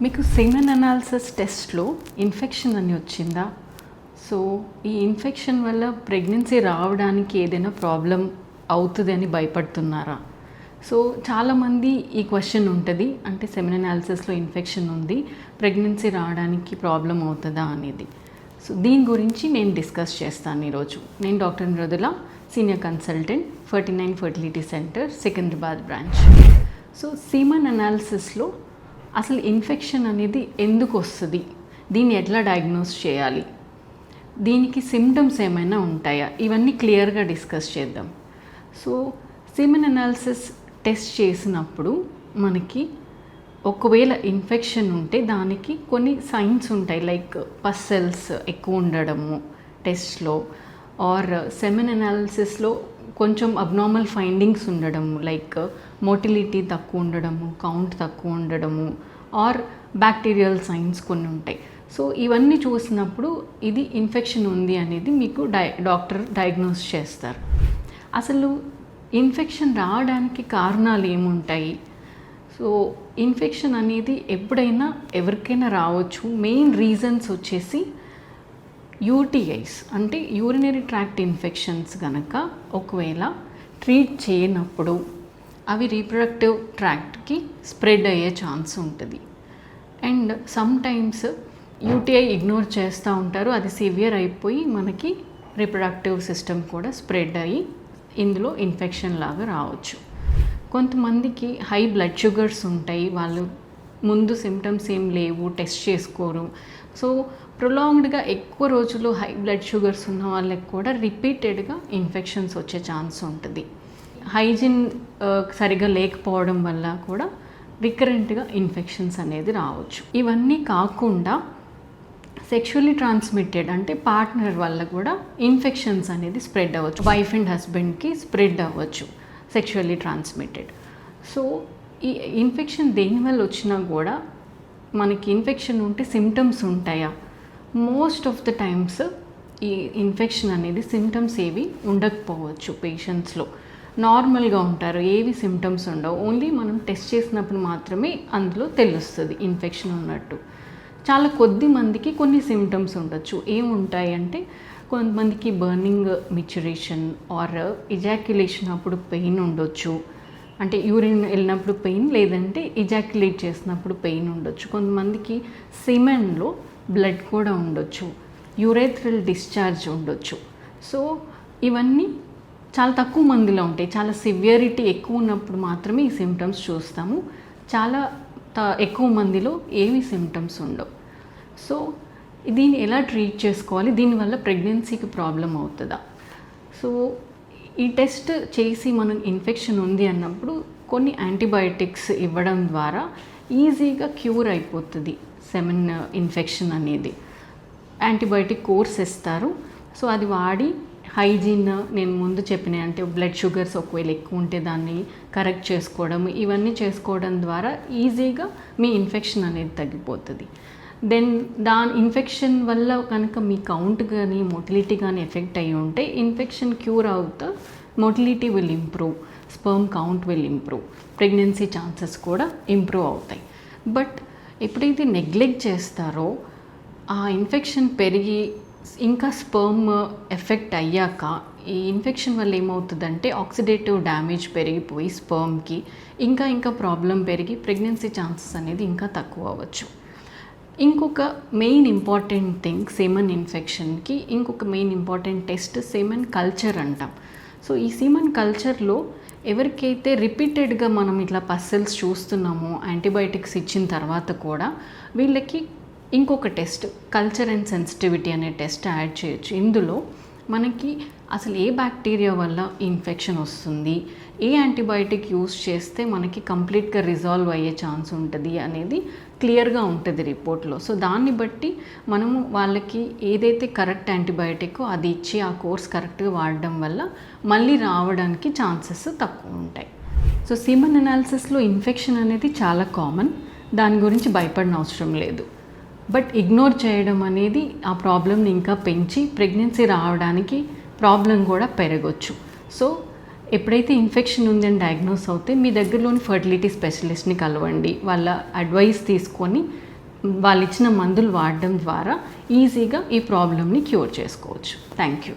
మీకు semen analysis టెస్ట్లో infection అని వచ్చిందా? సో ఈ ఇన్ఫెక్షన్ వల్ల ప్రెగ్నెన్సీ రావడానికి ఏదైనా ప్రాబ్లం అవుతుంది అని భయపడుతున్నారా? సో చాలామంది ఈ క్వశ్చన్ ఉంటుంది, అంటే సెమెన్ అనాలిసిస్లో ఇన్ఫెక్షన్ ఉంది, ప్రెగ్నెన్సీ రావడానికి ప్రాబ్లం అవుతుందా అనేది. సో దీని గురించి నేను డిస్కస్ చేస్తాను ఈరోజు. నేను doctor Mrudula, senior consultant, 49 fertility centre, Secunderabad branch. So semen అనాలిసిస్లో అసలు ఇన్ఫెక్షన్ అనేది ఎందుకు వస్తుంది, దీన్ని ఎట్లా డయాగ్నోస్ చేయాలి, దీనికి సిమ్టమ్స్ ఏమైనా ఉంటాయా, ఇవన్నీ క్లియర్గా డిస్కస్ చేద్దాం. సో సెమెన్ అనాలిసిస్ టెస్ట్ చేసినప్పుడు మనకి ఒకవేళ ఇన్ఫెక్షన్ ఉంటే దానికి కొన్ని సైన్స్ ఉంటాయి, లైక్ పస్ సెల్స్ ఎక్కువ ఉండడము టెస్ట్లో, ఆర్ సెమెన్ అనాలిసిస్లో కొంచెం అబ్నార్మల్ ఫైండింగ్స్ ఉండడము, లైక్ మోటిలిటీ తక్కువ ఉండడము, కౌంట్ తక్కువ ఉండడము, ఆర్ బ్యాక్టీరియల్ సైన్స్ కొన్ని ఉంటాయి. సో ఇవన్నీ చూసినప్పుడు ఇది ఇన్ఫెక్షన్ ఉంది అనేది మీకు డాక్టర్ డయాగ్నోస్ చేస్తారు. అసలు ఇన్ఫెక్షన్ రావడానికి కారణాలు ఏముంటాయి? సో ఇన్ఫెక్షన్ అనేది ఎప్పుడైనా ఎవరికైనా రావచ్చు. మెయిన్ రీజన్స్ వచ్చేసి యూటీఐస్, అంటే యూరినరీ ట్రాక్ట్ ఇన్ఫెక్షన్స్ కనుక ఒకవేళ ట్రీట్ చేయనప్పుడు అవి రీప్రొడక్టివ్ ట్రాక్ట్కి స్ప్రెడ్ అయ్యే ఛాన్స్ ఉంటుంది. And some times UTI ignore చేస్తూ ఉంటారు, అది సివియర్ అయిపోయి మనకి రీప్రొడక్టివ్ సిస్టమ్ కూడా స్ప్రెడ్ అయ్యి ఇందులో ఇన్ఫెక్షన్ లాగా రావచ్చు. కొంతమందికి హై బ్లడ్ షుగర్స్ ఉంటాయి, వాళ్ళు ముందు సిమ్టమ్స్ ఏం లేవు, టెస్ట్ చేసుకోరు. సో ప్రొలాంగ్డ్గా ఎక్కువ రోజులు హై బ్లడ్ షుగర్స్ ఉన్న వాళ్ళకి కూడా రిపీటెడ్గా ఇన్ఫెక్షన్స్ వచ్చే ఛాన్స్ ఉంటుంది. హైజీన్ సరిగా లేకపోవడం వల్ల కూడా రికరెంట్గా ఇన్ఫెక్షన్స్ అనేది రావచ్చు. ఇవన్నీ కాకుండా సెక్షువల్లీ ట్రాన్స్మిటెడ్, అంటే పార్ట్నర్ వల్ల కూడా ఇన్ఫెక్షన్స్ అనేది స్ప్రెడ్ అవ్వచ్చు, వైఫ్ అండ్ హస్బెండ్కి స్ప్రెడ్ అవ్వచ్చు సెక్షువల్లీ ట్రాన్స్మిటెడ్. సో ఈ ఇన్ఫెక్షన్ దేనివల్ల వచ్చినా కూడా మనకి ఇన్ఫెక్షన్ ఉంటే సిమ్టమ్స్ ఉంటాయా? మోస్ట్ ఆఫ్ ద టైమ్స్ ఈ ఇన్ఫెక్షన్ అనేది సిమ్టమ్స్ ఏవి ఉండకపోవచ్చు. పేషెంట్స్లో నార్మల్గా ఉంటారు, ఏవి సిమ్టమ్స్ ఉండవు. ఓన్లీ మనం టెస్ట్ చేసినప్పుడు మాత్రమే అందులో తెలుస్తుంది ఇన్ఫెక్షన్ ఉన్నట్టు. చాలా కొద్ది మందికి కొన్ని సిమ్టమ్స్ ఉండొచ్చు. ఏముంటాయి అంటే, కొంతమందికి బర్నింగ్ మిచ్యురేషన్ ఆర్ ఇజాక్యులేషన్ అప్పుడు పెయిన్ ఉండొచ్చు, అంటే యూరిన్ వెళ్ళినప్పుడు పెయిన్, లేదంటే ఇజాక్యులేట్ చేసినప్పుడు పెయిన్ ఉండొచ్చు. కొంతమందికి సిమెన్లో బ్లడ్ కూడా ఉండొచ్చు, యూరేథ్రల్ డిశ్చార్జ్ ఉండొచ్చు. సో ఇవన్నీ చాలా తక్కువ మందిలో ఉంటాయి. చాలా సివియరిటీ ఎక్కువ ఉన్నప్పుడు మాత్రమే ఈ సిమ్టమ్స్ చూస్తాము. చాలా ఎక్కువ మందిలో ఏవి సిమ్టమ్స్ ఉండవు. సో దీన్ని ఎలా ట్రీట్ చేసుకోవాలి, దీనివల్ల ప్రెగ్నెన్సీకి ప్రాబ్లం అవుతుందా? సో ఈ టెస్ట్ చేసి మనం ఇన్ఫెక్షన్ ఉంది అన్నప్పుడు కొన్ని యాంటీబయాటిక్స్ ఇవ్వడం ద్వారా ఈజీగా క్యూర్ అయిపోతుంది సెమెన్ ఇన్ఫెక్షన్ అనేది. యాంటీబయాటిక్ కోర్స్ ఇస్తారు. సో అది వాడి హైజీన్, నేను ముందు చెప్పిన, అంటే బ్లడ్ షుగర్స్ ఒకవేళ ఎక్కువ ఉంటే దాన్ని కరెక్ట్ చేసుకోవడం, ఇవన్నీ చేసుకోవడం ద్వారా ఈజీగా మీ ఇన్ఫెక్షన్ అనేది తగ్గిపోతుంది. దెన్ ఇన్ఫెక్షన్ వల్ల కనుక మీ కౌంట్ కానీ మోటిలిటీ కానీ ఎఫెక్ట్ అయ్యి ఉంటే ఇన్ఫెక్షన్ క్యూర్ అవుతా motility will improve, sperm count will improve, pregnancy chances కూడా ఇంప్రూవ్ అవుతాయి. బట్ ఎప్పుడైతే నెగ్లెక్ట్ చేస్తారో ఆ ఇన్ఫెక్షన్ పెరిగి ఇంకా స్పర్మ్ ఎఫెక్ట్ అయ్యాక ఈ ఇన్ఫెక్షన్ వల్ల ఏమవుతుందంటే ఆక్సిడేటివ్ డ్యామేజ్ పెరిగిపోయి స్పర్మ్కి ఇంకా ప్రాబ్లం పెరిగి ప్రెగ్నెన్సీ ఛాన్సెస్ అనేది ఇంకా తక్కువ అవ్వచ్చు. ఇంకొక మెయిన్ ఇంపార్టెంట్ థింగ్ సెమెన్ ఇన్ఫెక్షన్కి, ఇంకొక main important test semen culture అంటాం. సో ఈ సెమెన్ కల్చర్లో ఎవరికైతే రిపీటెడ్గా మనం ఇట్లా పస్సెల్స్ చూస్తున్నామో యాంటీబయాటిక్స్ ఇచ్చిన తర్వాత కూడా వీళ్ళకి ఇంకొక టెస్ట్, కల్చర్ అండ్ సెన్సిటివిటీ అనే టెస్ట్ యాడ్ చేయొచ్చు. ఇందులో మనకి అసలు ఏ బ్యాక్టీరియా వల్ల ఇన్ఫెక్షన్ వస్తుంది, ఏ యాంటీబయాటిక్ యూస్ చేస్తే మనకి కంప్లీట్గా రిజాల్వ్ అయ్యే ఛాన్స్ ఉంటుంది అనేది క్లియర్గా ఉంటుంది రిపోర్ట్లో. సో దాన్ని బట్టి మనము వాళ్ళకి ఏదైతే కరెక్ట్ యాంటీబయాటిక్ అది ఇచ్చి ఆ కోర్స్ కరెక్ట్గా వాడడం వల్ల మళ్ళీ రావడానికి ఛాన్సెస్ తక్కువ ఉంటాయి. సో సెమెన్ అనాలిసిస్లో ఇన్ఫెక్షన్ అనేది చాలా కామన్, దాని గురించి భయపడిన అవసరం లేదు. బట్ ఇగ్నోర్ చేయడం అనేది ఆ ప్రాబ్లమ్ని ఇంకా పెంచి ప్రెగ్నెన్సీ రావడానికి ప్రాబ్లం కూడా పెరగవచ్చు. సో ఎప్పుడైతే ఇన్ఫెక్షన్ ఉందని డయాగ్నోస్ అవుతే మీ దగ్గరలోని ఫర్టిలిటీ స్పెషలిస్ట్ని కలవండి, వాళ్ళ అడ్వైస్ తీసుకొని వాళ్ళు ఇచ్చిన మందులు వాడడం ద్వారా ఈజీగా ఈ ప్రాబ్లమ్ని క్యూర్ చేసుకోవచ్చు. Thank you.